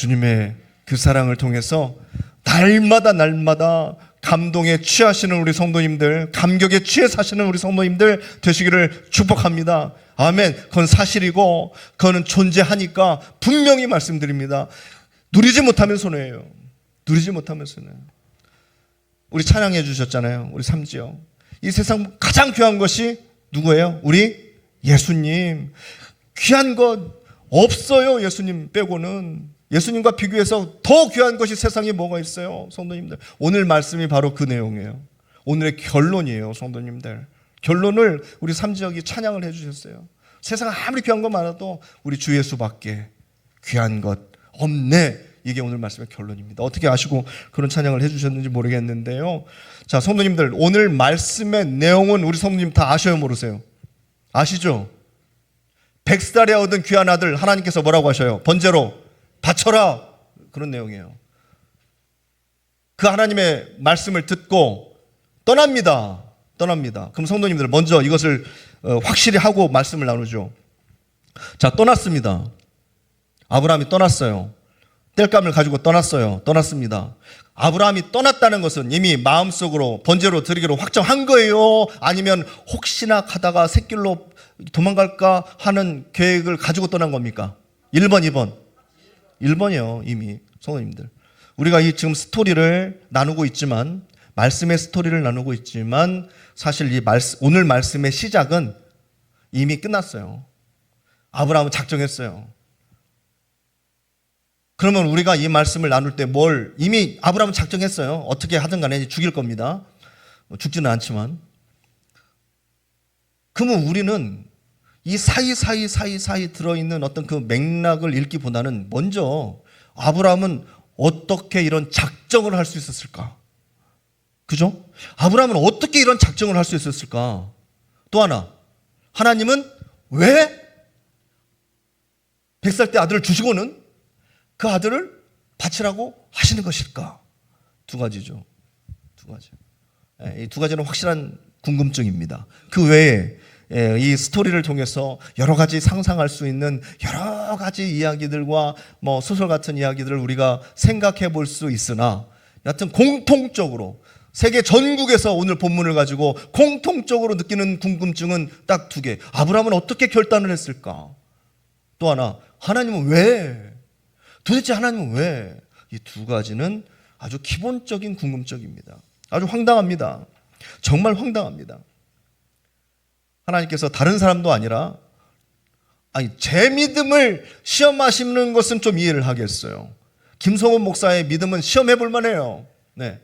주님의 그 사랑을 통해서 날마다 감동에 취하시는 우리 성도님들, 감격에 취해 사시는 우리 성도님들 되시기를 축복합니다. 아멘. 그건 사실이고 그거는 존재하니까 분명히 말씀드립니다. 누리지 못하면 손해예요. 누리지 못하면 손해예요. 우리 찬양해 주셨잖아요. 우리 삼지요. 이 세상 가장 귀한 것이 누구예요? 우리 예수님. 귀한 것 없어요. 예수님 빼고는. 예수님과 비교해서 더 귀한 것이 세상에 뭐가 있어요? 성도님들, 오늘 말씀이 바로 그 내용이에요. 오늘의 결론이에요. 성도님들, 결론을 우리 삼지역이 찬양을 해주셨어요. 세상 아무리 귀한 것 많아도 우리 주 예수밖에 귀한 것 없네. 이게 오늘 말씀의 결론입니다. 어떻게 아시고 그런 찬양을 해주셨는지 모르겠는데요. 자, 성도님들, 오늘 말씀의 내용은 우리 성도님 다 아셔요, 모르세요? 아시죠? 100살에 얻은 귀한 아들 하나님께서 뭐라고 하셔요? 번제로 바쳐라. 그런 내용이에요. 그 하나님의 말씀을 듣고 떠납니다. 그럼 성도님들 먼저 이것을 확실히 하고 말씀을 나누죠. 자, 떠났습니다. 아브라함이 떠났어요. 땔감을 가지고 떠났습니다. 아브라함이 떠났다는 것은 이미 마음속으로 번제로 드리기로 확정한 거예요? 아니면 혹시나 가다가 샛길로 도망갈까 하는 계획을 가지고 떠난 겁니까? 1번, 2번. 1번이요. 이미 성도님들, 우리가 이 지금 스토리를 나누고 있지만, 말씀의 스토리를 나누고 있지만 사실 오늘 말씀의 시작은 이미 끝났어요. 아브라함은 작정했어요. 그러면 우리가 이 말씀을 나눌 때 이미 아브라함은 작정했어요. 어떻게 하든 간에 죽일 겁니다. 죽지는 않지만. 그러면 우리는 이 사이사이 들어있는 어떤 그 맥락을 읽기보다는 먼저 아브라함은 어떻게 이런 작정을 할 수 있었을까? 그죠? 아브라함은 어떻게 이런 작정을 할 수 있었을까? 또 하나, 하나님은 왜 100살 때 아들을 주시고는 그 아들을 바치라고 하시는 것일까? 두 가지죠. 두 가지. 이 두 가지는 확실한 궁금증입니다. 그 외에 이 스토리를 통해서 여러 가지 상상할 수 있는 여러 가지 이야기들과 소설 같은 이야기들을 우리가 생각해 볼 수 있으나, 여하튼 공통적으로 세계 전국에서 오늘 본문을 가지고 공통적으로 느끼는 궁금증은 딱 두 개. 아브라함은 어떻게 결단을 했을까? 또 하나, 하나님은 왜? 도대체 하나님은 왜? 이 두 가지는 아주 기본적인 궁금증입니다. 아주 황당합니다. 정말 황당합니다. 하나님께서 다른 사람도 아니라 제 믿음을 시험하시는 것은 좀 이해를 하겠어요. 김성원 목사의 믿음은 시험해 볼 만해요. 네.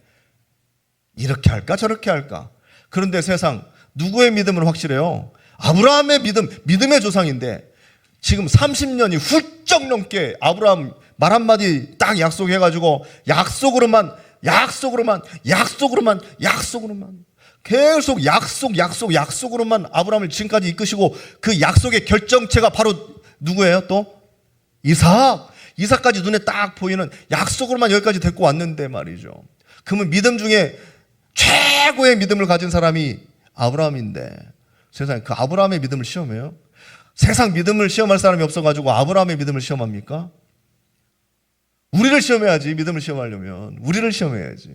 이렇게 할까 저렇게 할까. 그런데 세상 누구의 믿음은 확실해요? 아브라함의 믿음의 조상인데 지금 30년이 훌쩍 넘게 아브라함 말 한마디 딱 약속해가지고 약속으로만 계속 약속으로만 아브라함을 지금까지 이끄시고, 그 약속의 결정체가 바로 누구예요? 또 이삭까지 눈에 딱 보이는 약속으로만 여기까지 데리고 왔는데 말이죠. 그러면 믿음 중에 최고의 믿음을 가진 사람이 아브라함인데, 세상에 그 아브라함의 믿음을 시험해요? 세상 믿음을 시험할 사람이 없어가지고 아브라함의 믿음을 시험합니까? 우리를 시험해야지. 믿음을 시험하려면 우리를 시험해야지.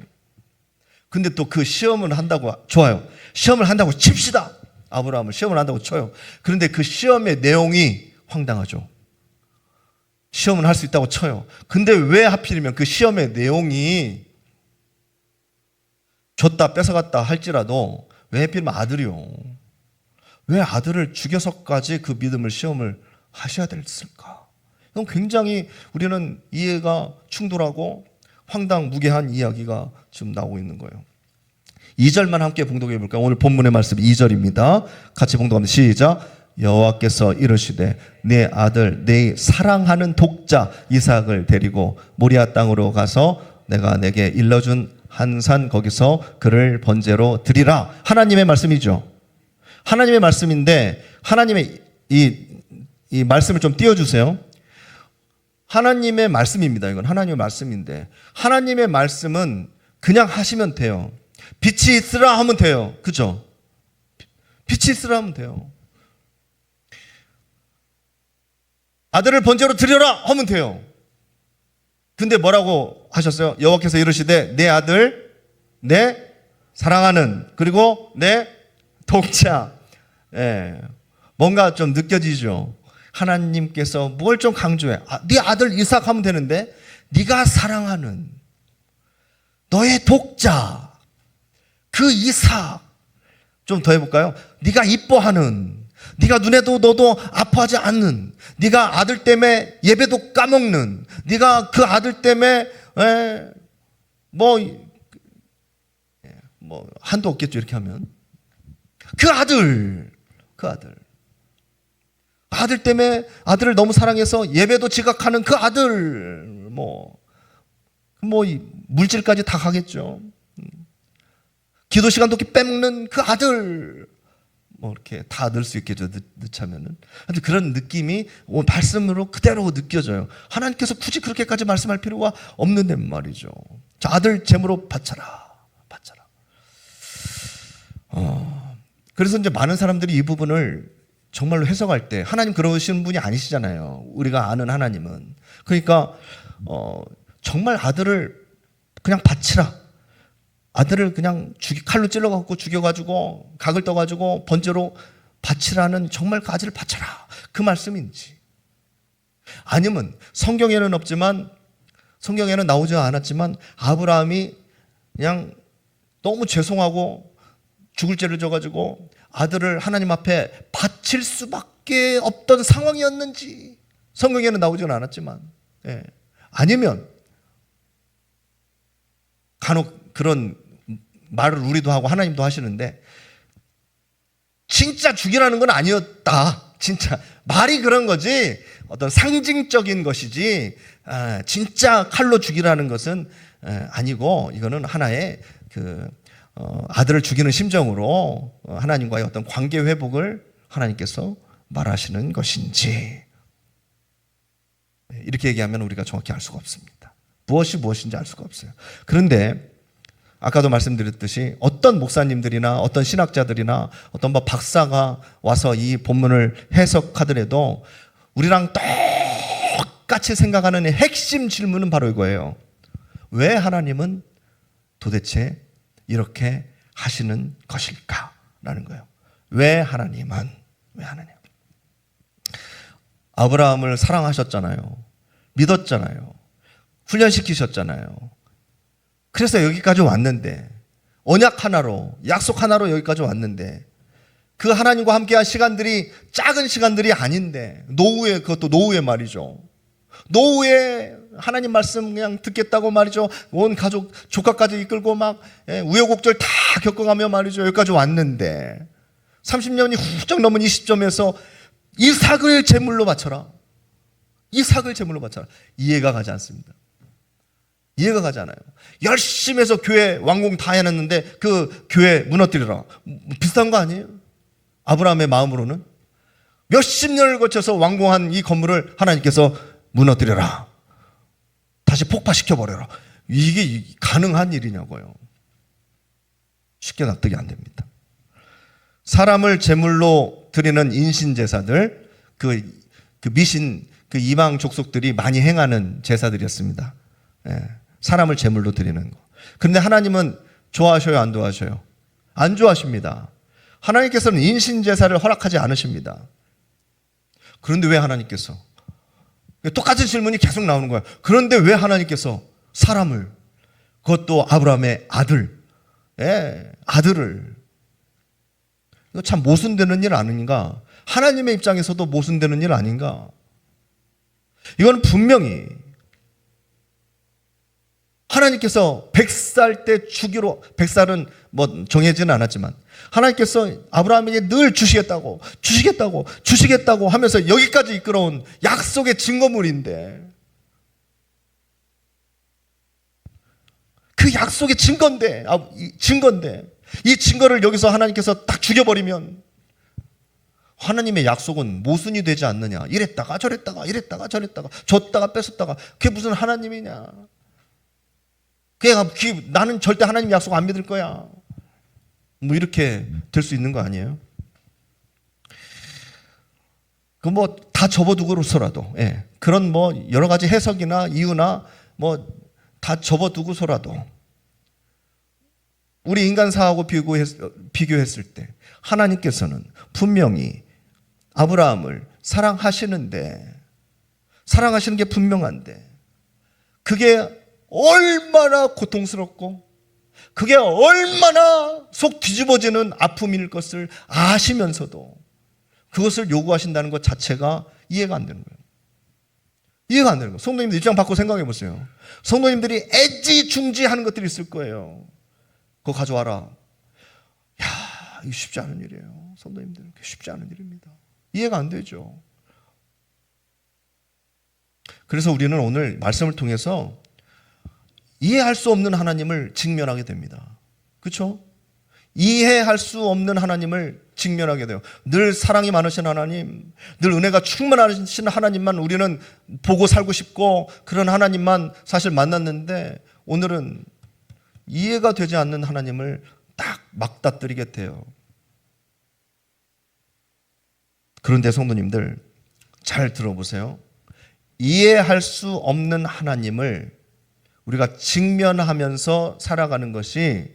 근데 또 그 시험을 한다고, 좋아요, 시험을 한다고 칩시다. 아브라함을 시험을 한다고 쳐요. 그런데 그 시험의 내용이 황당하죠. 시험은 할 수 있다고 쳐요. 근데 왜 하필이면 그 시험의 내용이 줬다 뺏어갔다 할지라도 왜 하필이면 아들이요? 왜 아들을 죽여서까지 그 믿음을 시험을 하셔야 됐을까? 이건 굉장히 우리는 이해가 충돌하고 황당무계한 이야기가 지금 나오고 있는 거예요. 2절만 함께 봉독해 볼까요? 오늘 본문의 말씀 2절입니다. 같이 봉독합니다. 시작. 여호와께서 이르시되 내 아들 내 사랑하는 독자 이삭을 데리고 모리아 땅으로 가서 내가 내게 일러준 한 산 거기서 그를 번제로 드리라. 하나님의 말씀이죠. 하나님의 말씀인데, 하나님의 이 말씀을 좀 띄워주세요. 하나님의 말씀입니다. 이건 하나님의 말씀인데, 하나님의 말씀은 그냥 하시면 돼요. 빛이 있으라 하면 돼요. 그죠? 빛이 있으라 하면 돼요. 아들을 번제로 드려라 하면 돼요. 근데 뭐라고 하셨어요? 여호와께서 이르시되 내 아들, 내 사랑하는, 그리고 내 독자. 예, 뭔가 좀 느껴지죠. 하나님께서 뭘 좀 강조해. 네 아들 이삭 하면 되는데 네가 사랑하는 너의 독자 그 이삭. 좀 더 해볼까요? 네가 이뻐하는, 네가 눈에도 너도 아파하지 않는, 네가 아들 때문에 예배도 까먹는, 네가 그 아들 때문에 뭐 한도 없겠죠. 이렇게 하면 그 아들 때문에 아들을 너무 사랑해서 예배도 지각하는 그 아들, 뭐 물질까지 다 가겠죠. 기도 시간도 이렇게 빼먹는 그 아들, 뭐 이렇게 다 넣을 수 있겠죠. 넣자면은. 근데 그런 느낌이 말씀으로 그대로 느껴져요. 하나님께서 굳이 그렇게까지 말씀할 필요가 없는데 말이죠. 자, 아들 제물로 바쳐라. 그래서 이제 많은 사람들이 이 부분을 정말로 해석할 때 하나님 그러시는 분이 아니시잖아요. 우리가 아는 하나님은. 그러니까 정말 아들을 그냥 바치라. 아들을 그냥 칼로 찔러갖고 죽여가지고 각을 떠가지고 번제로 바치라는, 정말 그 아들을 바쳐라, 그 말씀인지, 아니면 성경에는 없지만, 성경에는 나오지 않았지만 아브라함이 그냥 너무 죄송하고 죽을 죄를 져가지고 아들을 하나님 앞에 바칠 수밖에 없던 상황이었는지, 성경에는 나오지는 않았지만, 아니면 간혹 그런 말을 우리도 하고 하나님도 하시는데 진짜 죽이라는 건 아니었다. 진짜 말이 그런 거지 어떤 상징적인 것이지 진짜 칼로 죽이라는 것은 아니고, 이거는 하나의 아들을 죽이는 심정으로 하나님과의 어떤 관계 회복을 하나님께서 말하시는 것인지, 이렇게 얘기하면 우리가 정확히 알 수가 없습니다. 무엇이 무엇인지 알 수가 없어요. 그런데 아까도 말씀드렸듯이 어떤 목사님들이나 어떤 신학자들이나 어떤 박사가 와서 이 본문을 해석하더라도 우리랑 똑같이 생각하는 핵심 질문은 바로 이거예요. 왜 하나님은 도대체 이렇게 하시는 것일까라는 거예요. 왜 하나님? 아브라함을 사랑하셨잖아요. 믿었잖아요. 훈련시키셨잖아요. 그래서 여기까지 왔는데, 언약 하나로, 약속 하나로 여기까지 왔는데, 그 하나님과 함께한 시간들이 작은 시간들이 아닌데, 노후에, 그것도 노후에 말이죠. 노후에 하나님 말씀 그냥 듣겠다고 말이죠. 온 가족, 조카까지 이끌고 막 우여곡절 다 겪어가며 말이죠. 여기까지 왔는데, 30년이 훌쩍 넘은 이 시점에서 이삭을 제물로 바쳐라. 이삭을 제물로 바쳐라. 이해가 가지 않습니다. 이해가 가지 않아요. 열심히 해서 교회 완공 다 해놨는데 그 교회 무너뜨리라. 비슷한 거 아니에요? 아브라함의 마음으로는 몇십 년을 거쳐서 완공한 이 건물을 하나님께서 무너뜨려라. 다시 폭파시켜버려라. 이게 가능한 일이냐고요. 쉽게 납득이 안 됩니다. 사람을 제물로 드리는 인신제사들, 그 미신, 그 이방 족속들이 많이 행하는 제사들이었습니다. 사람을 제물로 드리는 거. 그런데 하나님은 좋아하셔요, 안 좋아하셔요? 안 좋아하십니다. 하나님께서는 인신제사를 허락하지 않으십니다. 그런데 왜 하나님께서? 똑같은 질문이 계속 나오는 거예요. 그런데 왜 하나님께서 사람을, 그것도 아브라함의 아들을, 이거 참 모순되는 일 아닌가? 하나님의 입장에서도 모순되는 일 아닌가? 이건 분명히 하나님께서 100살 때 주기로, 100살은 뭐 정해지는 않았지만 하나님께서 아브라함에게 늘 주시겠다고 하면서 여기까지 이끌어온 약속의 증거물인데, 그 약속의 증거인데 이 증거를 여기서 하나님께서 딱 죽여버리면 하나님의 약속은 모순이 되지 않느냐. 이랬다가 저랬다가 줬다가 뺏었다가, 그게 무슨 하나님이냐. 나는 절대 하나님 약속 안 믿을 거야. 뭐 이렇게 될 수 있는 거 아니에요? 그 뭐 다 접어두고서라도, 그런 뭐 여러 가지 해석이나 이유나 뭐 다 접어두고서라도 우리 인간사하고 비교했을 때 하나님께서는 분명히 아브라함을 사랑하시는데, 사랑하시는 게 분명한데 그게 얼마나 고통스럽고 그게 얼마나 속 뒤집어지는 아픔일 것을 아시면서도 그것을 요구하신다는 것 자체가 이해가 안 되는 거예요. 이해가 안 되는 거예요. 성도님들 입장 바꿔 생각해 보세요. 성도님들이 애지중지하는 것들이 있을 거예요. 그거 가져와라. 야, 이거 쉽지 않은 일이에요. 성도님들, 쉽지 않은 일입니다. 이해가 안 되죠. 그래서 우리는 오늘 말씀을 통해서 이해할 수 없는 하나님을 직면하게 됩니다. 그렇죠? 이해할 수 없는 하나님을 직면하게 돼요. 늘 사랑이 많으신 하나님, 늘 은혜가 충만하신 하나님만 우리는 보고 살고 싶고 그런 하나님만 사실 만났는데 오늘은 이해가 되지 않는 하나님을 딱 맞닥뜨리게 돼요. 그런데 성도님들 잘 들어보세요. 이해할 수 없는 하나님을 우리가 직면하면서 살아가는 것이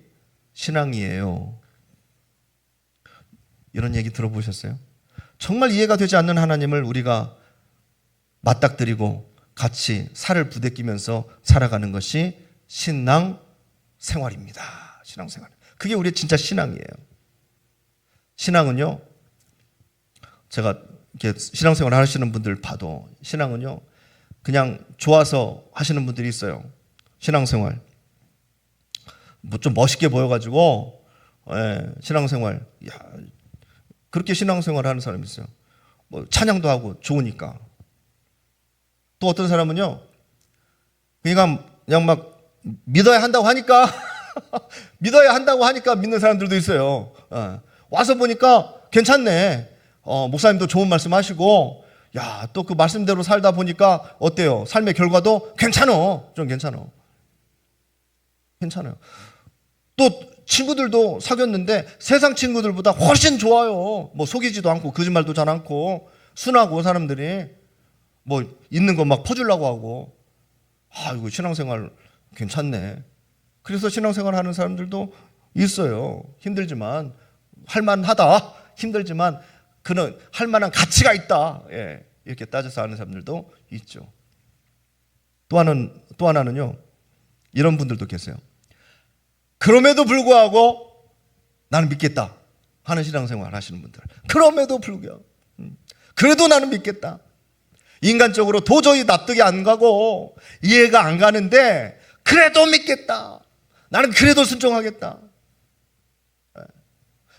신앙이에요. 이런 얘기 들어보셨어요? 정말 이해가 되지 않는 하나님을 우리가 맞닥뜨리고 같이 살을 부대끼면서 살아가는 것이 신앙 생활입니다. 신앙 생활. 그게 우리의 진짜 신앙이에요. 신앙은요, 제가 이렇게 신앙생활 하시는 분들 봐도 신앙은요, 그냥 좋아서 하시는 분들이 있어요. 신앙생활. 뭐 좀 멋있게 보여가지고, 신앙생활. 야, 그렇게 신앙생활 하는 사람이 있어요. 뭐 찬양도 하고 좋으니까. 또 어떤 사람은요, 그냥 막 믿어야 한다고 하니까, 믿어야 한다고 하니까 믿는 사람들도 있어요. 와서 보니까 괜찮네. 목사님도 좋은 말씀 하시고, 야, 또 그 말씀대로 살다 보니까 어때요? 삶의 결과도 괜찮어. 좀 괜찮어. 괜찮아요. 또 친구들도 사귀었는데 세상 친구들보다 훨씬 좋아요. 뭐 속이지도 않고 거짓말도 잘 않고 순하고 사람들이 뭐 있는 거 막 퍼주려고 하고, 아, 이거 신앙생활 괜찮네. 그래서 신앙생활 하는 사람들도 있어요. 힘들지만, 할만하다. 힘들지만 그는 할 만한 가치가 있다. 예, 이렇게 따져서 하는 사람들도 있죠. 또 하나는요, 이런 분들도 계세요. 그럼에도 불구하고 나는 믿겠다 하는 신앙생활 하시는 분들. 그럼에도 불구하고 그래도 나는 믿겠다. 인간적으로 도저히 납득이 안 가고 이해가 안 가는데 그래도 믿겠다. 나는 그래도 순종하겠다.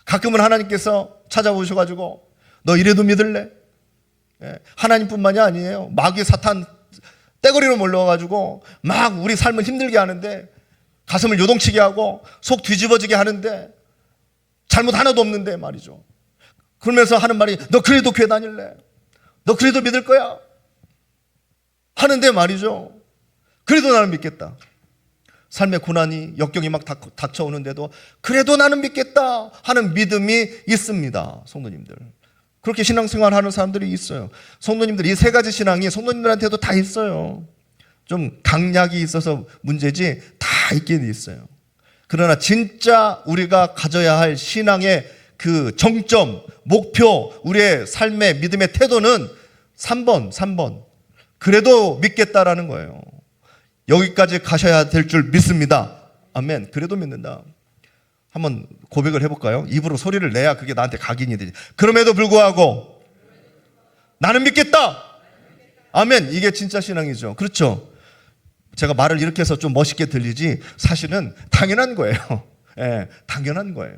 가끔은 하나님께서 찾아오셔가지고 너 이래도 믿을래? 하나님뿐만이 아니에요. 마귀 사탄 떼거리로 몰려와가지고 막 우리 삶을 힘들게 하는데, 가슴을 요동치게 하고 속 뒤집어지게 하는데 잘못 하나도 없는데 말이죠. 그러면서 하는 말이 너 그래도 교회 다닐래? 너 그래도 믿을 거야? 하는데 말이죠. 그래도 나는 믿겠다. 삶의 고난이 역경이 막 닥쳐오는데도 그래도 나는 믿겠다 하는 믿음이 있습니다. 성도님들, 그렇게 신앙생활 하는 사람들이 있어요. 성도님들, 이 세 가지 신앙이 성도님들한테도 다 있어요. 좀 강약이 있어서 문제지 다 있긴 있어요. 그러나 진짜 우리가 가져야 할 신앙의 그 정점, 목표, 우리의 삶의 믿음의 태도는 3번. 그래도 믿겠다라는 거예요. 여기까지 가셔야 될 줄 믿습니다. 아멘. 그래도 믿는다. 한번 고백을 해볼까요? 입으로 소리를 내야 그게 나한테 각인이 되지. 그럼에도 불구하고 나는 믿겠다. 아멘. 이게 진짜 신앙이죠. 그렇죠? 제가 말을 이렇게 해서 좀 멋있게 들리지 사실은 당연한 거예요. 예, 당연한 거예요.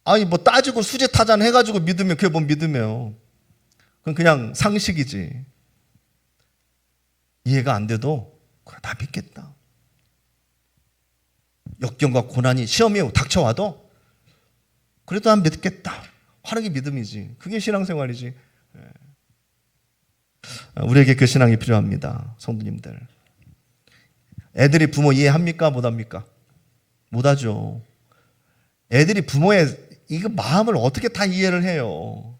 아니 뭐 따지고 수지타산 해가지고 믿으면 그게 뭔 믿으면, 그건 그냥 상식이지. 이해가 안 돼도 그래 다 믿겠다. 역경과 고난이 시험이 닥쳐와도 그래도 난 믿겠다 하는 게 믿음이지. 그게 신앙생활이지. 우리에게 그 신앙이 필요합니다. 성도님들, 애들이 부모 이해합니까? 못합니까? 못하죠. 애들이 부모의 이거 마음을 어떻게 다 이해를 해요?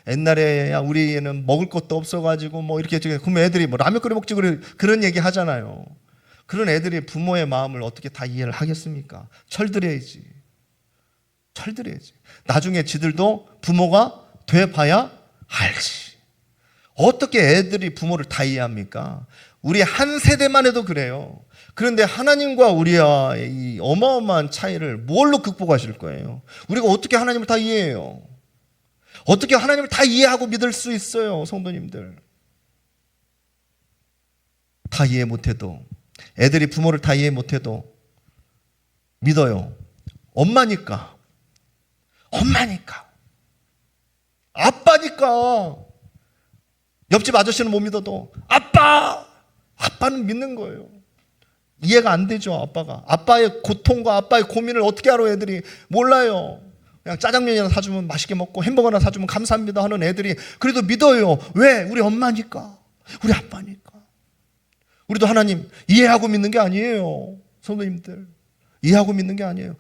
옛날에 야, 우리 애는 먹을 것도 없어가지고 뭐 이렇게 그러면 애들이 뭐 라면 끓여 먹지 그런 얘기 하잖아요. 그런 애들이 부모의 마음을 어떻게 다 이해를 하겠습니까? 철들여야지. 철들여야지. 나중에 지들도 부모가 돼봐야 알지. 어떻게 애들이 부모를 다 이해합니까? 우리 한 세대만 해도 그래요. 그런데 하나님과 우리와의 이 어마어마한 차이를 뭘로 극복하실 거예요? 우리가 어떻게 하나님을 다 이해해요? 어떻게 하나님을 다 이해하고 믿을 수 있어요, 성도님들? 다 이해 못해도, 애들이 부모를 다 이해 못해도 믿어요. 엄마니까. 엄마니까. 아빠니까. 옆집 아저씨는 못 믿어도 아빠는 믿는 거예요. 이해가 안 되죠, 아빠가. 아빠의 고통과 아빠의 고민을 어떻게 알아, 애들이. 몰라요. 그냥 짜장면이나 사주면 맛있게 먹고 햄버거나 사주면 감사합니다 하는 애들이 그래도 믿어요. 왜? 우리 엄마니까. 우리 아빠니까. 우리도 하나님 이해하고 믿는 게 아니에요, 성도님들. 이해하고 믿는 게 아니에요.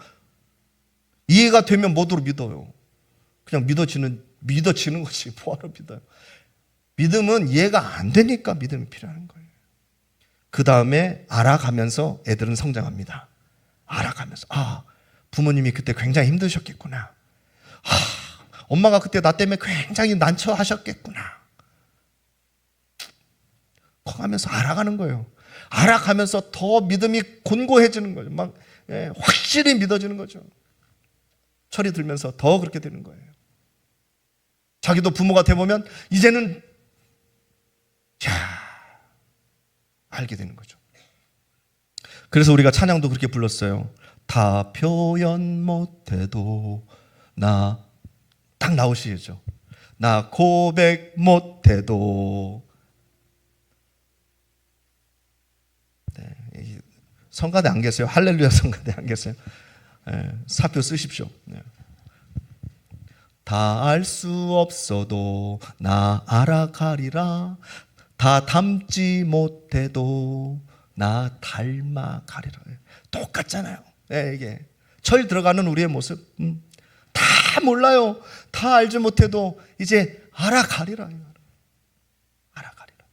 이해가 되면 뭐로 믿어요? 그냥 믿어지는 것이 뭐하러 믿어요? 믿음은 이해가 안 되니까 믿음이 필요한 거예요. 그 다음에 알아가면서 애들은 성장합니다. 알아가면서 부모님이 그때 굉장히 힘드셨겠구나. 엄마가 그때 나 때문에 굉장히 난처하셨겠구나. 커가면서 알아가는 거예요. 알아가면서 더 믿음이 곤고해지는 거죠. 막 확실히 믿어지는 거죠. 철이 들면서 더 그렇게 되는 거예요. 자기도 부모가 돼보면 이제는 알게 되는 거죠. 그래서 우리가 찬양도 그렇게 불렀어요. 다 표현 못해도 나 딱 나오시죠. 나 고백 못해도. 네, 성가대 안 계세요? 할렐루야 성가대 안 계세요? 네, 사표 쓰십시오. 네. 다 알 수 없어도 나 알아가리라. 다 닮지 못해도 나 닮아가리라. 똑같잖아요. 네, 이게 철 들어가는 우리의 모습. 다 몰라요. 다 알지 못해도 이제 알아가리라. 알아가리라.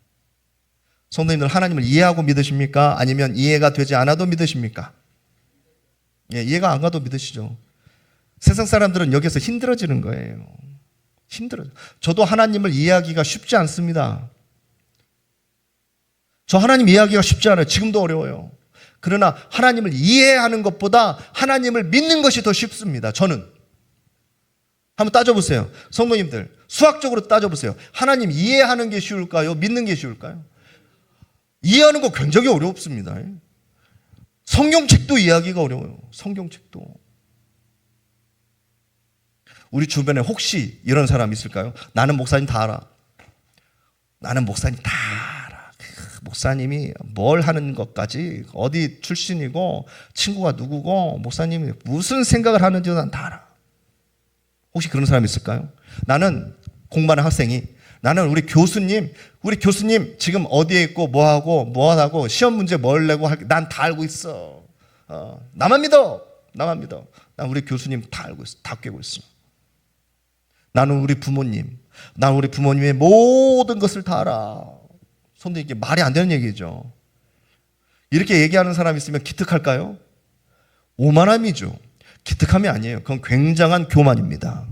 성도님들, 하나님을 이해하고 믿으십니까? 아니면 이해가 되지 않아도 믿으십니까? 예, 이해가 안 가도 믿으시죠. 세상 사람들은 여기서 힘들어지는 거예요. 힘들어요. 저도 하나님을 이해하기가 쉽지 않습니다. 저 하나님 이해하기가 쉽지 않아요. 지금도 어려워요. 그러나 하나님을 이해하는 것보다 하나님을 믿는 것이 더 쉽습니다. 저는. 한번 따져보세요. 성도님들, 수학적으로 따져보세요. 하나님 이해하는 게 쉬울까요? 믿는 게 쉬울까요? 이해하는 거 굉장히 어렵습니다. 성경책도 이해하기가 어려워요. 성경책도. 우리 주변에 혹시 이런 사람 있을까요? 나는 목사님 다 알아. 나는 목사님 다 알아. 목사님이 뭘 하는 것까지, 어디 출신이고, 친구가 누구고, 목사님이 무슨 생각을 하는지도 난 다 알아. 혹시 그런 사람 있을까요? 나는 공부하는 학생이, 나는 우리 교수님 지금 어디에 있고 뭐 하고 시험 문제 뭘 내고 난 다 알고 있어. 나만 믿어. 난 우리 교수님 다 알고 있어. 다 꿰고 있어. 나는 우리 부모님의 모든 것을 다 알아. 손도 이게 말이 안 되는 얘기죠. 이렇게 얘기하는 사람이 있으면 기특할까요? 오만함이죠. 기특함이 아니에요. 그건 굉장한 교만입니다.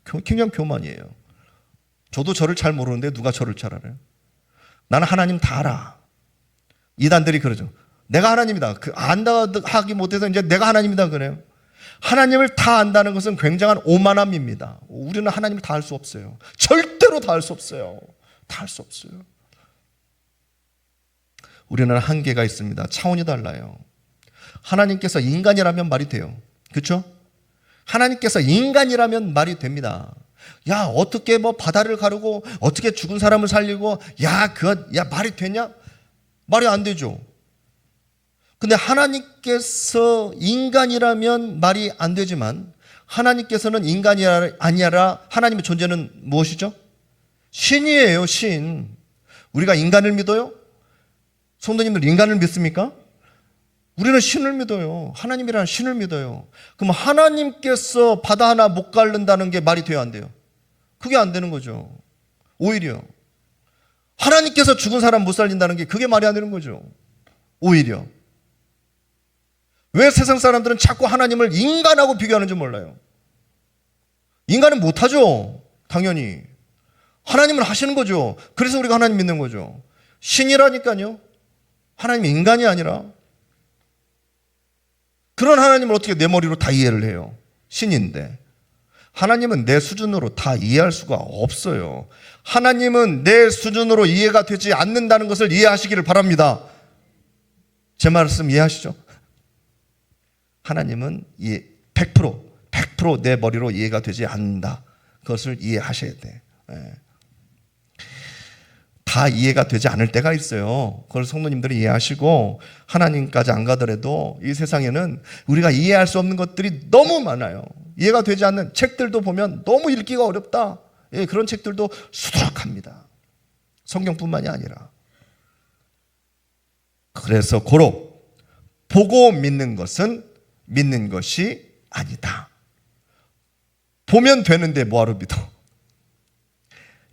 굉장한 교만이에요. 저도 저를 잘 모르는데 누가 저를 잘 알아요? 나는 하나님 다 알아. 이단들이 그러죠. 내가 하나님이다. 안다 하기 못해서 이제 내가 하나님이다 그래요. 하나님을 다 안다는 것은 굉장한 오만함입니다. 우리는 하나님을 다 알 수 없어요. 절대로 다 알 수 없어요. 다 알 수 없어요. 우리는 한계가 있습니다. 차원이 달라요. 하나님께서 인간이라면 말이 돼요. 그렇죠? 하나님께서 인간이라면 말이 됩니다. 야, 어떻게 바다를 가르고 어떻게 죽은 사람을 살리고 말이 되냐? 말이 안 되죠. 근데 하나님께서 인간이라면 말이 안 되지만 하나님께서는 인간이 아니라 하나님의 존재는 무엇이죠? 신이에요, 신. 우리가 인간을 믿어요? 성도님들 인간을 믿습니까? 우리는 신을 믿어요. 하나님이라는 신을 믿어요. 그럼 하나님께서 바다 하나 못 가른다는 게 말이 돼요, 안 돼요? 그게 안 되는 거죠. 오히려 하나님께서 죽은 사람 못 살린다는 게 그게 말이 안 되는 거죠. 오히려 왜 세상 사람들은 자꾸 하나님을 인간하고 비교하는지 몰라요. 인간은 못하죠. 당연히 하나님은 하시는 거죠. 그래서 우리가 하나님 믿는 거죠. 신이라니까요. 하나님이 인간이 아니라. 그런 하나님을 어떻게 내 머리로 다 이해를 해요? 신인데. 하나님은 내 수준으로 다 이해할 수가 없어요. 하나님은 내 수준으로 이해가 되지 않는다는 것을 이해하시기를 바랍니다. 제 말씀 이해하시죠? 하나님은 100% 내 머리로 이해가 되지 않는다. 그것을 이해하셔야 돼. 다 이해가 되지 않을 때가 있어요. 그걸 성도님들이 이해하시고 하나님까지 안 가더라도 이 세상에는 우리가 이해할 수 없는 것들이 너무 많아요. 이해가 되지 않는 책들도 보면 너무 읽기가 어렵다. 그런 책들도 수두룩합니다. 성경뿐만이 아니라. 그래서 고로 보고 믿는 것은 믿는 것이 아니다. 보면 되는데 뭐하러 믿어?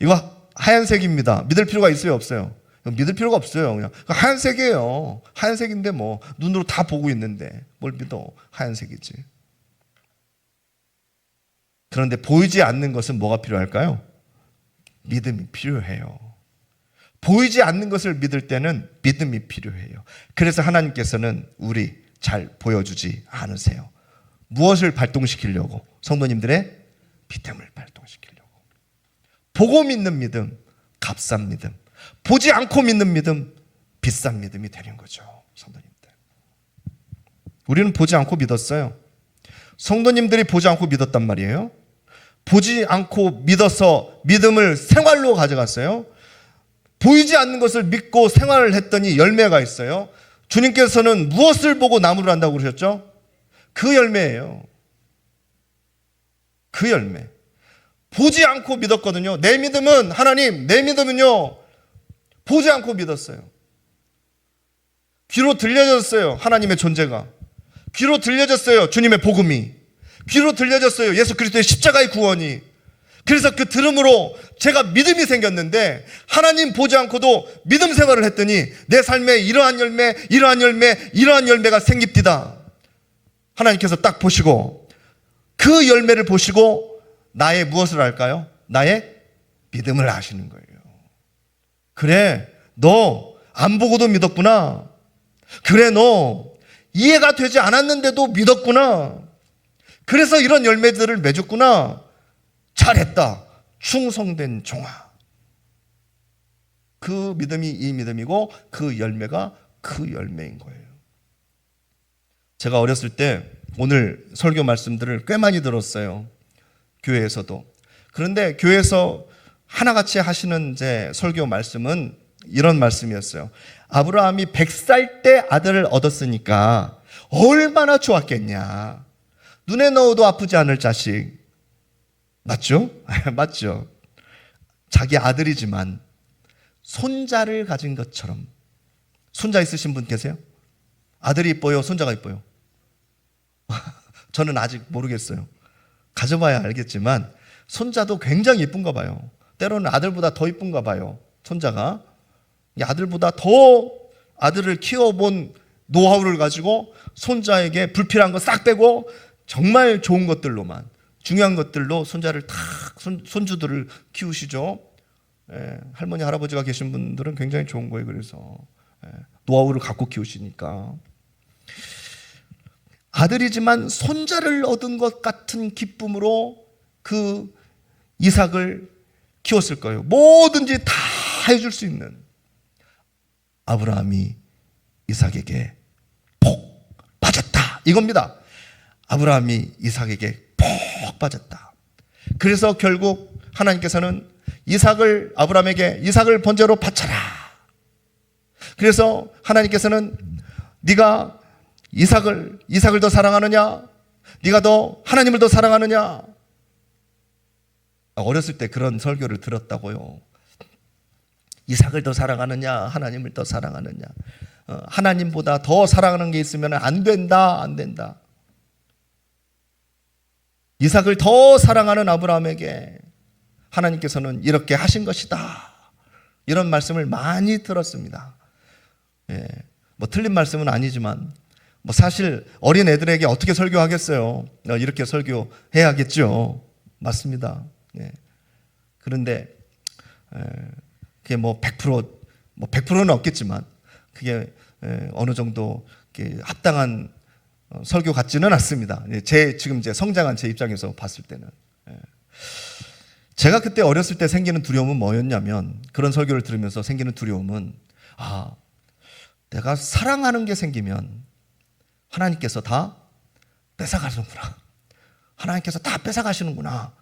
이거 하얀색입니다. 믿을 필요가 있어요, 없어요? 믿을 필요가 없어요. 그냥 하얀색이에요. 하얀색인데 뭐 눈으로 다 보고 있는데 뭘 믿어? 하얀색이지. 그런데 보이지 않는 것은 뭐가 필요할까요? 믿음이 필요해요. 보이지 않는 것을 믿을 때는 믿음이 필요해요. 그래서 하나님께서는 우리 잘 보여주지 않으세요. 무엇을 발동시키려고? 성도님들의 믿음을 발동시키려고. 보고 믿는 믿음, 값싼 믿음. 보지 않고 믿는 믿음, 비싼 믿음이 되는 거죠. 성도님들. 우리는 보지 않고 믿었어요. 성도님들이 보지 않고 믿었단 말이에요. 보지 않고 믿어서 믿음을 생활로 가져갔어요. 보이지 않는 것을 믿고 생활을 했더니 열매가 있어요. 주님께서는 무엇을 보고 나무를 한다고 그러셨죠? 그 열매예요. 그 열매. 보지 않고 믿었거든요. 내 믿음은 하나님, 내 믿음은요. 보지 않고 믿었어요. 귀로 들려졌어요. 하나님의 존재가. 귀로 들려졌어요. 주님의 복음이. 귀로 들려졌어요. 예수 그리스도의 십자가의 구원이. 그래서 그 들음으로 제가 믿음이 생겼는데 하나님 보지 않고도 믿음 생활을 했더니 내 삶에 이러한 열매, 이러한 열매, 이러한 열매가 생깁디다. 하나님께서 딱 보시고 그 열매를 보시고 나의 무엇을 할까요? 나의 믿음을 아시는 거예요. 그래, 너 안 보고도 믿었구나. 그래, 너 이해가 되지 않았는데도 믿었구나. 그래서 이런 열매들을 맺었구나. 잘했다. 충성된 종아. 그 믿음이 이 믿음이고 그 열매가 그 열매인 거예요. 제가 어렸을 때 오늘 설교 말씀들을 꽤 많이 들었어요. 교회에서도. 그런데 교회에서 하나같이 하시는 제 설교 말씀은 이런 말씀이었어요. 아브라함이 100살 때 아들을 얻었으니까 얼마나 좋았겠냐. 눈에 넣어도 아프지 않을 자식. 맞죠? 맞죠. 자기 아들이지만 손자를 가진 것처럼. 손자 있으신 분 계세요? 아들이 이뻐요? 손자가 이뻐요? 저는 아직 모르겠어요. 가져봐야 알겠지만 손자도 굉장히 이쁜가 봐요. 때로는 아들보다 더 이쁜가 봐요. 손자가. 아들보다 더 아들을 키워본 노하우를 가지고 손자에게 불필요한 거 싹 빼고 정말 좋은 것들로만, 중요한 것들로 손자를 탁, 손주들을 키우시죠. 할머니, 할아버지가 계신 분들은 굉장히 좋은 거예요. 그래서 노하우를 갖고 키우시니까. 아들이지만 손자를 얻은 것 같은 기쁨으로 그 이삭을 키웠을 거예요. 뭐든지 다 해줄 수 있는. 아브라함이 이삭에게 폭 빠졌다. 이겁니다. 아브라함이 이삭에게 폭 빠졌다. 그래서 결국 하나님께서는 아브라함에게 이삭을 번제로 바쳐라. 그래서 하나님께서는 네가 이삭을 더 사랑하느냐? 네가 더 하나님을 더 사랑하느냐? 어렸을 때 그런 설교를 들었다고요. 이삭을 더 사랑하느냐? 하나님을 더 사랑하느냐? 하나님보다 더 사랑하는 게 있으면 안 된다. 안 된다. 이삭을 더 사랑하는 아브라함에게 하나님께서는 이렇게 하신 것이다. 이런 말씀을 많이 들었습니다. 예, 뭐 틀린 말씀은 아니지만 뭐 사실 어린 애들에게 어떻게 설교하겠어요? 이렇게 설교해야겠죠. 맞습니다. 예. 그런데 그게 뭐 100%는 없겠지만 그게 어느 정도 합당한 설교 같지는 않습니다. 지금 이제 성장한 제 입장에서 봤을 때는. 제가 그때 어렸을 때 생기는 두려움은 뭐였냐면, 그런 설교를 들으면서 생기는 두려움은, 내가 사랑하는 게 생기면 하나님께서 다 뺏어가시는구나. 하나님께서 다 뺏어가시는구나.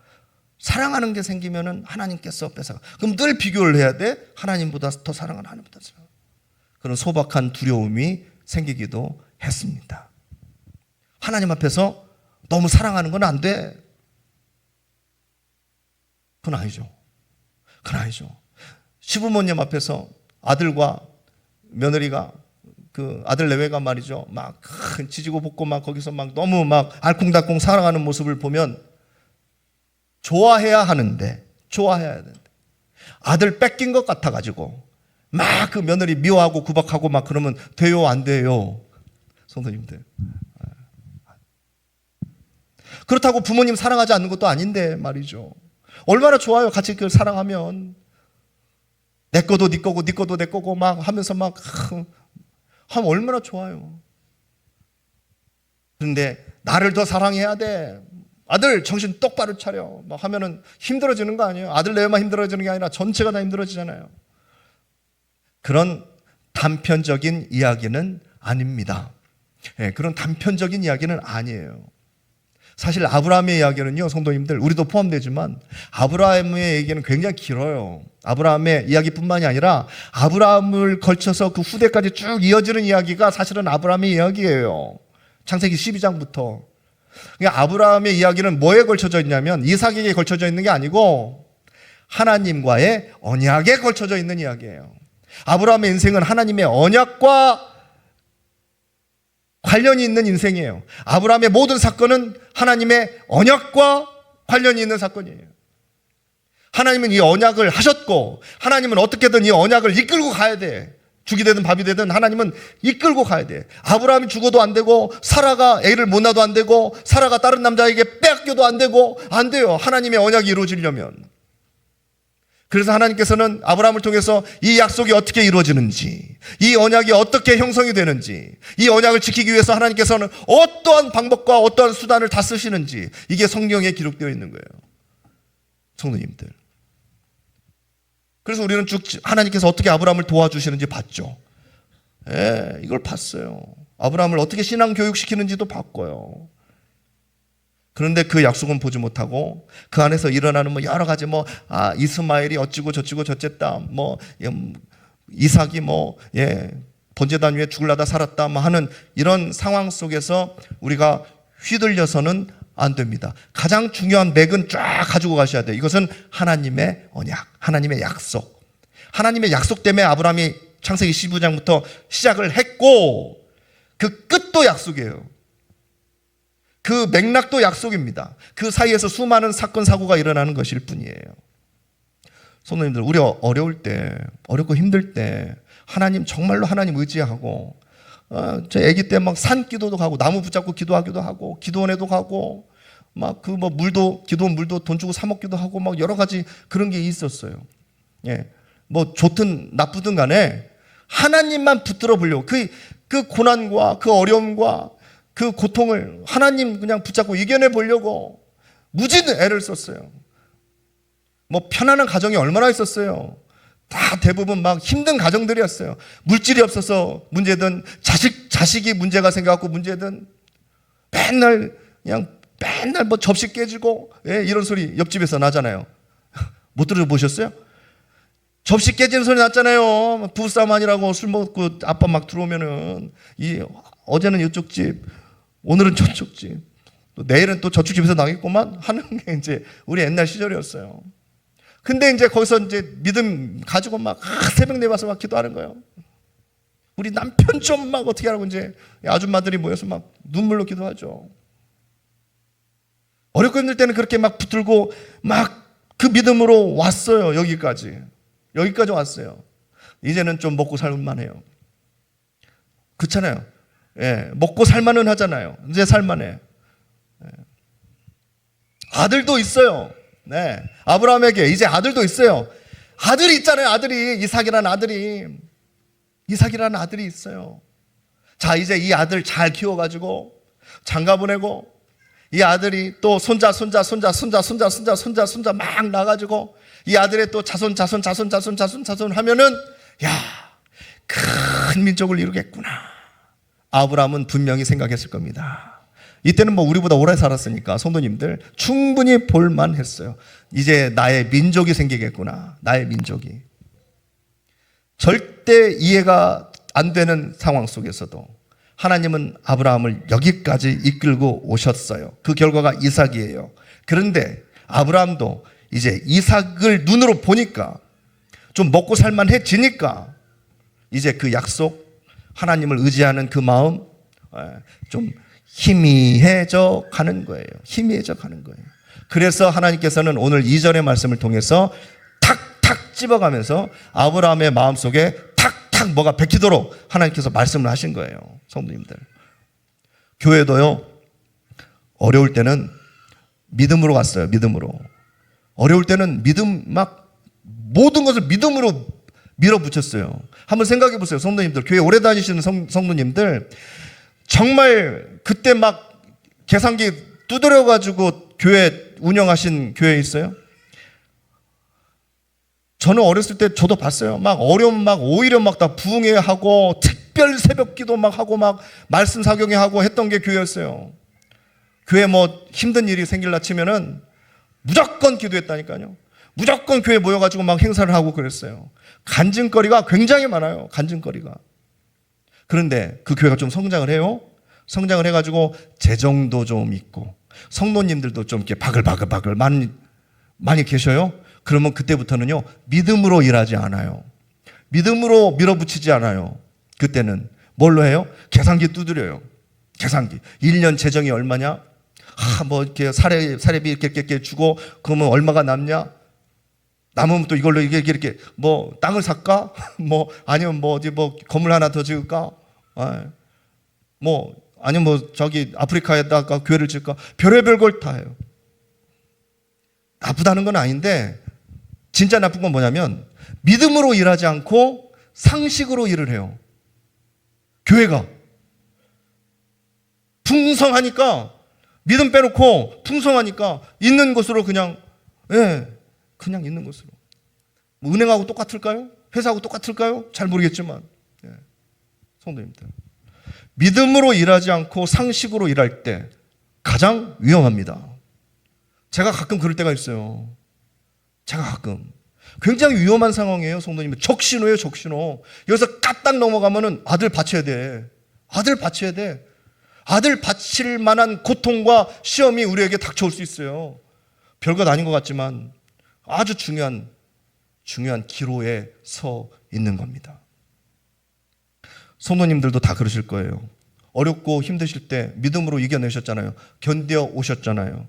사랑하는 게 생기면은 하나님께서 뺏어가. 그럼 늘 비교를 해야 돼. 하나님보다 더 사랑하는 하나님보다. 그런 소박한 두려움이 생기기도 했습니다. 하나님 앞에서 너무 사랑하는 건 안 돼. 그건 아니죠. 그건 아니죠. 시부모님 앞에서 아들과 며느리가, 그 아들 내외가 말이죠, 막 지지고 볶고 막 거기서 막 너무 막 알콩달콩 사랑하는 모습을 보면 좋아해야 하는데, 아들 뺏긴 것 같아가지고 막 그 며느리 미워하고 구박하고 막 그러면 돼요, 안 돼요? 성도님들. 그렇다고 부모님 사랑하지 않는 것도 아닌데 말이죠. 얼마나 좋아요. 같이 그걸 사랑하면. 내 거도 네 거고 네 거도 내 거고 막 하면서 막 하면 얼마나 좋아요. 그런데 나를 더 사랑해야 돼. 아들 정신 똑바로 차려. 막 하면은 힘들어지는 거 아니에요. 아들 내외만 힘들어지는 게 아니라 전체가 다 힘들어지잖아요. 그런 단편적인 이야기는 아닙니다. 그런 단편적인 이야기는 아니에요. 사실 아브라함의 이야기는요, 성도님들, 우리도 포함되지만 아브라함의 얘기는 굉장히 길어요. 아브라함의 이야기뿐만이 아니라 아브라함을 걸쳐서 그 후대까지 쭉 이어지는 이야기가 사실은 아브라함의 이야기예요. 창세기 12장부터. 그러니까 아브라함의 이야기는 뭐에 걸쳐져 있냐면 이삭에게 걸쳐져 있는 게 아니고 하나님과의 언약에 걸쳐져 있는 이야기예요. 아브라함의 인생은 하나님의 언약과 관련이 있는 인생이에요. 아브라함의 모든 사건은 하나님의 언약과 관련이 있는 사건이에요. 하나님은 이 언약을 하셨고, 하나님은 어떻게든 이 언약을 이끌고 가야 돼. 죽이 되든 밥이 되든 하나님은 이끌고 가야 돼. 아브라함이 죽어도 안 되고, 사라가 애를 못 낳아도 안 되고, 사라가 다른 남자에게 빼앗겨도 안 되고, 안 돼요. 하나님의 언약이 이루어지려면. 그래서 하나님께서는 아브라함을 통해서 이 약속이 어떻게 이루어지는지, 이 언약이 어떻게 형성이 되는지, 이 언약을 지키기 위해서 하나님께서는 어떠한 방법과 어떠한 수단을 다 쓰시는지, 이게 성경에 기록되어 있는 거예요. 성도님들. 그래서 우리는 쭉 하나님께서 어떻게 아브라함을 도와주시는지 봤죠. 이걸 봤어요. 아브라함을 어떻게 신앙 교육시키는지도 봤고요. 그런데 그 약속은 보지 못하고 그 안에서 일어나는 뭐 여러 가지 이스마엘이 어찌고 저찌고 저쨌다, 이삭이 번제단 위에 죽을라다 살았다 하는 이런 상황 속에서 우리가 휘둘려서는 안 됩니다. 가장 중요한 맥은 쫙 가지고 가셔야 돼요. 이것은 하나님의 언약, 하나님의 약속. 하나님의 약속 때문에 아브라함이 창세기 15장부터 시작을 했고, 그 끝도 약속이에요. 그 맥락도 약속입니다. 그 사이에서 수많은 사건 사고가 일어나는 것일 뿐이에요. 성도님들, 우리 어려울 때, 어렵고 힘들 때 하나님, 정말로 하나님 의지하고, 저 아기 때 막 산기도도 가고 나무 붙잡고 기도하기도 하고 기도원에도 가고 물도, 기도원 물도 돈 주고 사 먹기도 하고 막 여러 가지 그런 게 있었어요. 좋든 나쁘든 간에 하나님만 붙들어 보려고, 그 고난과 그 어려움과 그 고통을 하나님 그냥 붙잡고 이겨내 보려고 무진 애를 썼어요. 편안한 가정이 얼마나 있었어요. 다 대부분 막 힘든 가정들이었어요. 물질이 없어서 문제든 자식이 문제가 생겨갖고 문제든 맨날 접시 깨지고 이런 소리 옆집에서 나잖아요. 못 들어보셨어요? 접시 깨지는 소리 났잖아요. 부부싸움 아니라고 술 먹고 아빠 막 들어오면은 어제는 이쪽 집, 오늘은 저쪽 집, 또 내일은 또 저쪽 집에서 나겠구만 하는 게 이제 우리 옛날 시절이었어요. 근데 이제 거기서 이제 믿음 가지고 막 새벽 내와서 막 기도하는 거예요. 우리 남편 좀 막 어떻게 하라고 이제 아줌마들이 모여서 막 눈물로 기도하죠. 어렵고 힘들 때는 그렇게 막 붙들고 막 그 믿음으로 왔어요. 여기까지 왔어요. 이제는 좀 먹고 살만해요. 그렇잖아요. 예, 먹고 살만은 하잖아요. 이제 살만해. 예. 아들도 있어요. 네, 아브라함에게 이제 아들도 있어요. 아들이 있잖아요. 아들이 이삭이라는 아들이 있어요. 자, 이제 이 아들 잘 키워가지고 장가 보내고, 이 아들이 또 손자 막 나가지고, 이 아들의 또 자손 하면은, 야, 큰 민족을 이루겠구나. 아브라함은 분명히 생각했을 겁니다. 이때는 뭐 우리보다 오래 살았으니까 성도님들 충분히 볼만 했어요. 이제 나의 민족이 생기겠구나. 나의 민족이. 절대 이해가 안 되는 상황 속에서도 하나님은 아브라함을 여기까지 이끌고 오셨어요. 그 결과가 이삭이에요. 그런데 아브라함도 이제 이삭을 눈으로 보니까 좀 먹고 살만해지니까 이제 그 약속, 하나님을 의지하는 그 마음 좀 희미해져 가는 거예요. 그래서 하나님께서는 오늘 2절의 말씀을 통해서 탁탁 집어가면서 아브라함의 마음속에 탁탁 뭐가 베끼도록 하나님께서 말씀을 하신 거예요. 성도님들, 교회도요, 어려울 때는 믿음으로 갔어요. 믿음으로. 어려울 때는 모든 것을 믿음으로 밀어붙였어요. 한번 생각해 보세요. 성도님들, 교회 오래 다니시는 성도님들, 정말 그때 막 계산기 두드려가지고 교회 운영하신 교회 있어요? 저는 어렸을 때 저도 봤어요. 막 어려움 오히려 다 부흥회 하고 특별 새벽 기도 하고 말씀 사경회 하고 했던 게 교회였어요. 교회 힘든 일이 생길라 치면은 무조건 기도했다니까요. 무조건 교회 모여가지고 행사를 하고 그랬어요. 간증거리가 굉장히 많아요. 간증거리가. 그런데 그 교회가 좀 성장을 해요. 성장을 해가지고 재정도 좀 있고 성도님들도 좀 이렇게 바글바글 많이 계셔요. 그러면 그때부터는요, 믿음으로 일하지 않아요. 믿음으로 밀어붙이지 않아요. 그때는 뭘로 해요? 계산기 두드려요. 계산기. 1년 재정이 얼마냐? 이렇게 사례비 이렇게 주고, 그러면 얼마가 남냐? 남으면 또 이걸로 이렇게 땅을 살까? 아니면 어디 건물 하나 더 지을까? 아니면 저기 아프리카에다가 교회를 지을까? 별의별 걸 다 해요. 나쁘다는 건 아닌데, 진짜 나쁜 건 뭐냐면 믿음으로 일하지 않고 상식으로 일을 해요. 교회가 풍성하니까, 믿음 빼놓고 풍성하니까 있는 것으로 그냥 있는 것으로. 은행하고 똑같을까요? 회사하고 똑같을까요? 잘 모르겠지만, 성도님들, 믿음으로 일하지 않고 상식으로 일할 때 가장 위험합니다. 제가 가끔 그럴 때가 있어요. 굉장히 위험한 상황이에요, 성도님. 적신호예요, 적신호. 여기서 까딱 넘어가면은 아들 바쳐야 돼. 아들 바칠 만한 고통과 시험이 우리에게 닥쳐올 수 있어요. 별것 아닌 것 같지만 아주 중요한 기로에 서 있는 겁니다. 성도님들도 다 그러실 거예요. 어렵고 힘드실 때 믿음으로 이겨내셨잖아요. 견뎌 오셨잖아요.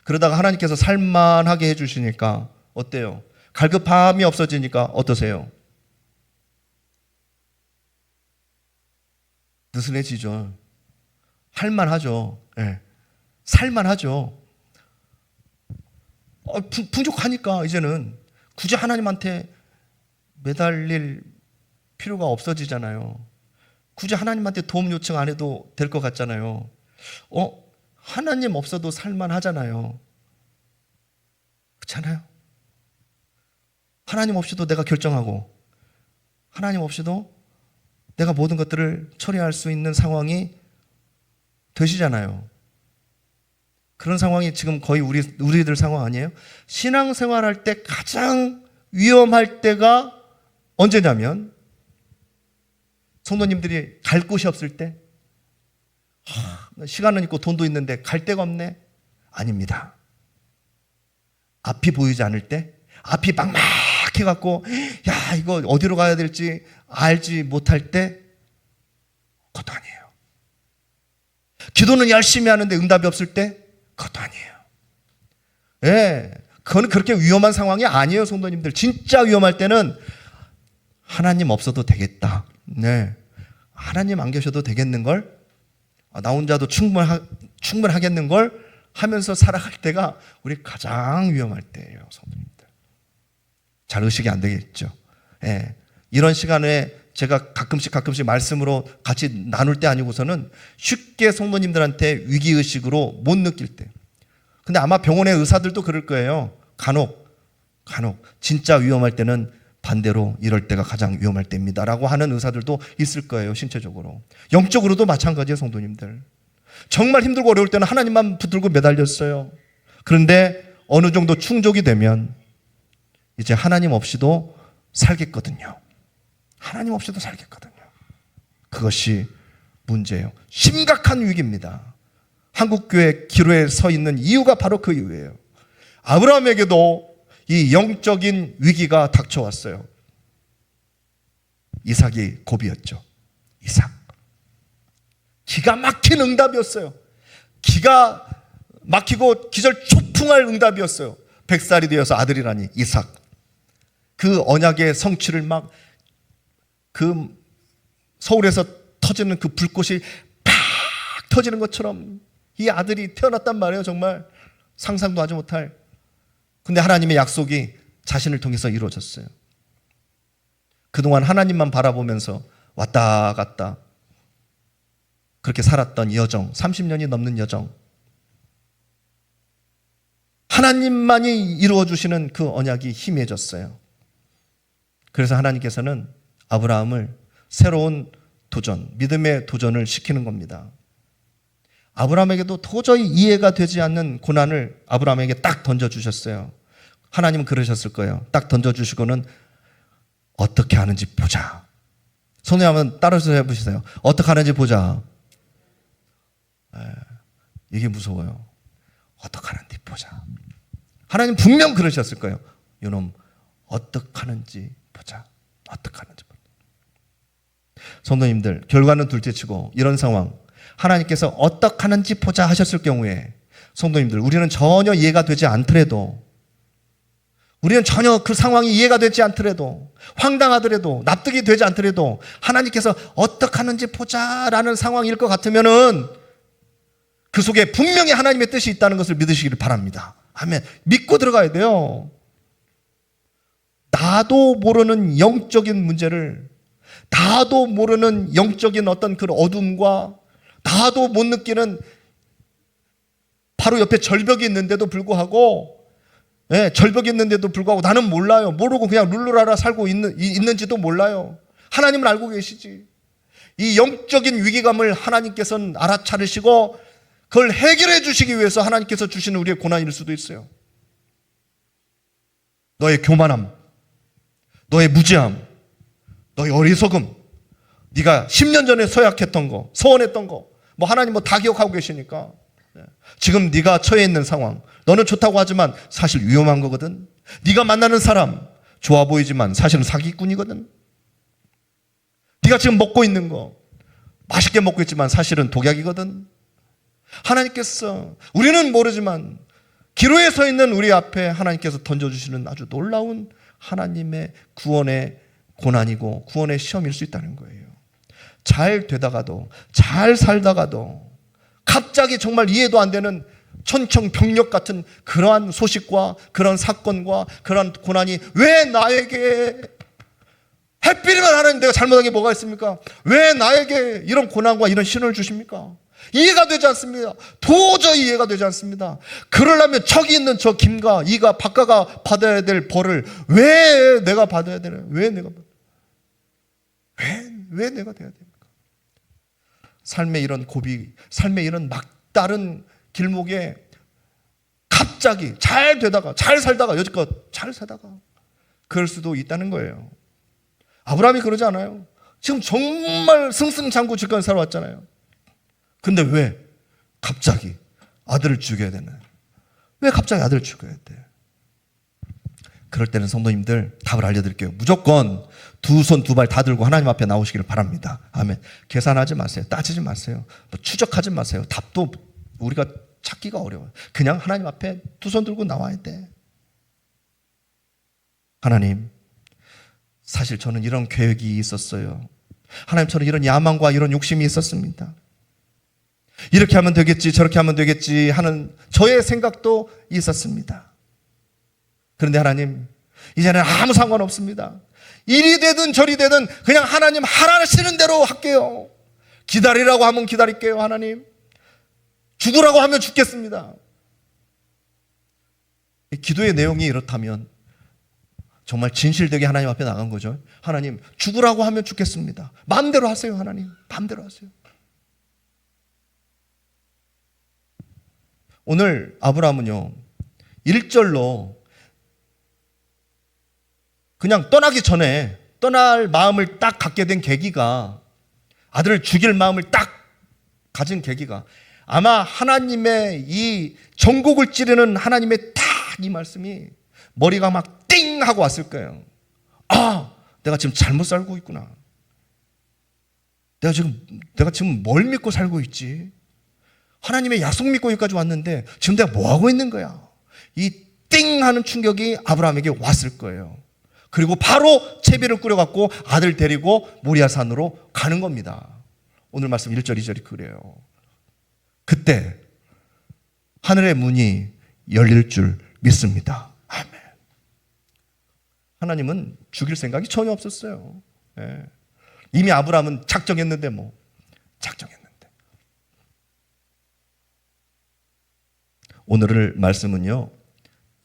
그러다가 하나님께서 살만하게 해주시니까 어때요? 갈급함이 없어지니까 어떠세요? 느슨해지죠. 할만하죠. 살만하죠. 풍족하니까 이제는 굳이 하나님한테 매달릴 필요가 없어지잖아요. 굳이 하나님한테 도움 요청 안 해도 될 것 같잖아요. 하나님 없어도 살만하잖아요. 그렇잖아요. 하나님 없이도 내가 결정하고, 하나님 없이도 내가 모든 것들을 처리할 수 있는 상황이 되시잖아요. 그런 상황이 지금 거의 우리들 상황 아니에요? 신앙생활할 때 가장 위험할 때가 언제냐면, 성도님들이 갈 곳이 없을 때, 시간은 있고 돈도 있는데 갈 데가 없네? 아닙니다. 앞이 보이지 않을 때, 앞이 막막해갖고 이거 어디로 가야 될지 알지 못할 때, 그것도 아니에요. 기도는 열심히 하는데 응답이 없을 때, 그것도 아니에요. 그건 그렇게 위험한 상황이 아니에요, 성도님들. 진짜 위험할 때는 하나님 없어도 되겠다. 네. 하나님 안 계셔도 되겠는걸? 나 혼자도 충분하겠는걸? 하면서 살아갈 때가 우리 가장 위험할 때예요, 성도님들. 잘 의식이 안 되겠죠. 예. 이런 시간에 제가 가끔씩 말씀으로 같이 나눌 때 아니고서는 쉽게 성도님들한테 위기의식으로 못 느낄 때. 근데 아마 병원의 의사들도 그럴 거예요. 간혹 진짜 위험할 때는 반대로 이럴 때가 가장 위험할 때입니다 라고 하는 의사들도 있을 거예요. 신체적으로. 영적으로도 마찬가지예요, 성도님들. 정말 힘들고 어려울 때는 하나님만 붙들고 매달렸어요. 그런데 어느 정도 충족이 되면 이제 하나님 없이도 살겠거든요. 하나님 없이도 살겠거든요. 그것이 문제예요. 심각한 위기입니다. 한국교회 기로에 서 있는 이유가 바로 그 이유예요. 아브라함에게도 이 영적인 위기가 닥쳐왔어요. 이삭이 고비였죠. 이삭. 기가 막힌 응답이었어요. 기가 막히고 기절초풍할 응답이었어요. 100살이 되어서 아들이라니, 이삭. 그 언약의 성취를 막 그 서울에서 터지는 그 불꽃이 팍 터지는 것처럼 이 아들이 태어났단 말이에요. 정말 상상도 하지 못할. 근데 하나님의 약속이 자신을 통해서 이루어졌어요. 그동안 하나님만 바라보면서 왔다 갔다 그렇게 살았던 여정, 30년이 넘는 여정, 하나님만이 이루어주시는 그 언약이 희미해졌어요. 그래서 하나님께서는 아브라함을 새로운 도전, 믿음의 도전을 시키는 겁니다. 아브라함에게도 도저히 이해가 되지 않는 고난을 아브라함에게 딱 던져주셨어요. 하나님은 그러셨을 거예요. 딱 던져주시고는 어떻게 하는지 보자. 손에 한번 따라서 해보시세요. 어떻게 하는지 보자. 이게 무서워요. 어떻게 하는지 보자. 하나님 분명 그러셨을 거예요. 이놈 어떻게 하는지 보자. 어떻게 하는지 보자. 성도님들, 결과는 둘째치고 이런 상황, 하나님께서 어떻게 하는지 보자 하셨을 경우에 성도님들, 우리는 전혀 이해가 되지 않더라도, 우리는 전혀 그 상황이 이해가 되지 않더라도, 황당하더라도, 납득이 되지 않더라도 하나님께서 어떻게 하는지 보자라는 상황일 것 같으면은 그 속에 분명히 하나님의 뜻이 있다는 것을 믿으시기를 바랍니다. 아멘. 믿고 들어가야 돼요. 나도 모르는 영적인 문제를, 나도 모르는 영적인 어떤 그 어둠과 나도 못 느끼는 바로 옆에 절벽이 있는데도 불구하고, 절벽이 있는데도 불구하고 나는 몰라요. 모르고 그냥 룰루라라 살고 있는지도 몰라요. 하나님은 알고 계시지. 이 영적인 위기감을 하나님께서는 알아차리시고 그걸 해결해 주시기 위해서 하나님께서 주시는 우리의 고난일 수도 있어요. 너의 교만함, 너의 무지함, 너의 어리석음, 네가 10년 전에 서약했던 거, 서원했던 거, 뭐 하나님 뭐 다 기억하고 계시니까 지금 네가 처해 있는 상황, 너는 좋다고 하지만 사실 위험한 거거든. 네가 만나는 사람 좋아 보이지만 사실은 사기꾼이거든. 네가 지금 먹고 있는 거 맛있게 먹고 있지만 사실은 독약이거든. 하나님께서, 우리는 모르지만 기로에 서 있는 우리 앞에 하나님께서 던져주시는 아주 놀라운 하나님의 구원의 고난이고 구원의 시험일 수 있다는 거예요. 잘 되다가도, 잘 살다가도 갑자기 정말 이해도 안 되는 천청병력 같은 그러한 소식과 그런 사건과 그러한 고난이 왜 나에게, 하필이면 하나님 내가 잘못한 게 뭐가 있습니까? 왜 나에게 이런 고난과 이런 신호를 주십니까? 이해가 되지 않습니다. 도저히 이해가 되지 않습니다. 그러려면 저기 있는 저 김과 이가 박가가 받아야 될 벌을 왜 내가 받아야 되나요? 왜 내가 돼야 됩니까? 삶의 이런 고비, 삶의 이런 막다른 길목에 갑자기 잘 되다가, 잘 살다가, 여지껏 잘 살다가 그럴 수도 있다는 거예요. 아브라함이 그러지 않아요. 지금 정말 승승장구지권 살아왔잖아요. 근데 왜 갑자기 아들을 죽여야 되나요? 왜 갑자기 아들을 죽여야 돼? 그럴 때는 성도님들 답을 알려드릴게요. 무조건 두 손 두 발 다 들고 하나님 앞에 나오시기를 바랍니다. 아멘. 계산하지 마세요. 따지지 마세요. 뭐 추적하지 마세요. 답도 우리가 찾기가 어려워요. 그냥 하나님 앞에 두 손 들고 나와야 돼. 하나님, 사실 저는 이런 계획이 있었어요. 하나님, 저는 이런 야망과 이런 욕심이 있었습니다. 이렇게 하면 되겠지, 저렇게 하면 되겠지 하는 저의 생각도 있었습니다. 그런데 하나님, 이제는 아무 상관없습니다. 이리 되든 저리 되든 그냥 하나님 하라시는 대로 할게요. 기다리라고 하면 기다릴게요. 하나님, 죽으라고 하면 죽겠습니다. 기도의 내용이 이렇다면 정말 진실되게 하나님 앞에 나간 거죠. 하나님, 죽으라고 하면 죽겠습니다. 마음대로 하세요. 하나님, 마음대로 하세요. 오늘 아브라함은요, 1절로 그냥 떠나기 전에 떠날 마음을 딱 갖게 된 계기가, 아들을 죽일 마음을 딱 가진 계기가 아마 하나님의 이 전곡을 찌르는 하나님의 딱 이 말씀이 머리가 막 띵 하고 왔을 거예요. 아, 내가 지금 잘못 살고 있구나. 내가 지금 뭘 믿고 살고 있지? 하나님의 약속 믿고 여기까지 왔는데 지금 내가 뭐 하고 있는 거야? 이 띵 하는 충격이 아브라함에게 왔을 거예요. 그리고 바로 채비를 꾸려갖고 아들 데리고 모리아 산으로 가는 겁니다. 오늘 말씀 1절 2절이 그래요. 그때 하늘의 문이 열릴 줄 믿습니다. 아멘. 하나님은 죽일 생각이 전혀 없었어요. 예. 이미 아브라함은 작정했는데 작정했는데. 오늘 말씀은요,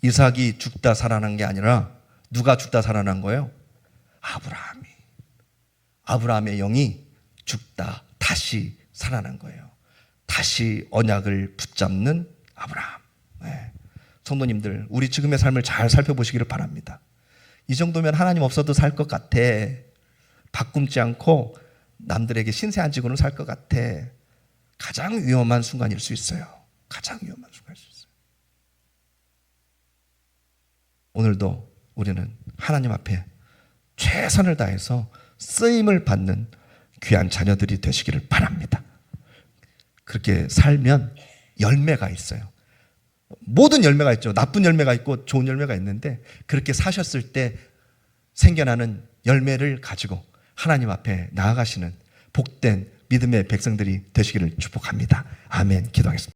이삭이 죽다 살아난 게 아니라 누가 죽다 살아난 거예요? 아브라함의 영이 죽다 다시 살아난 거예요. 다시 언약을 붙잡는 아브라함. 네. 성도님들, 우리 지금의 삶을 잘 살펴보시기를 바랍니다. 이 정도면 하나님 없어도 살 것 같아. 바꿈지 않고 남들에게 신세 안 지고는 살 것 같아. 가장 위험한 순간일 수 있어요. 가장 위험한 순간일 수 있어요. 오늘도 우리는 하나님 앞에 최선을 다해서 쓰임을 받는 귀한 자녀들이 되시기를 바랍니다. 그렇게 살면 열매가 있어요. 모든 열매가 있죠. 나쁜 열매가 있고 좋은 열매가 있는데, 그렇게 사셨을 때 생겨나는 열매를 가지고 하나님 앞에 나아가시는 복된 믿음의 백성들이 되시기를 축복합니다. 아멘. 기도하겠습니다.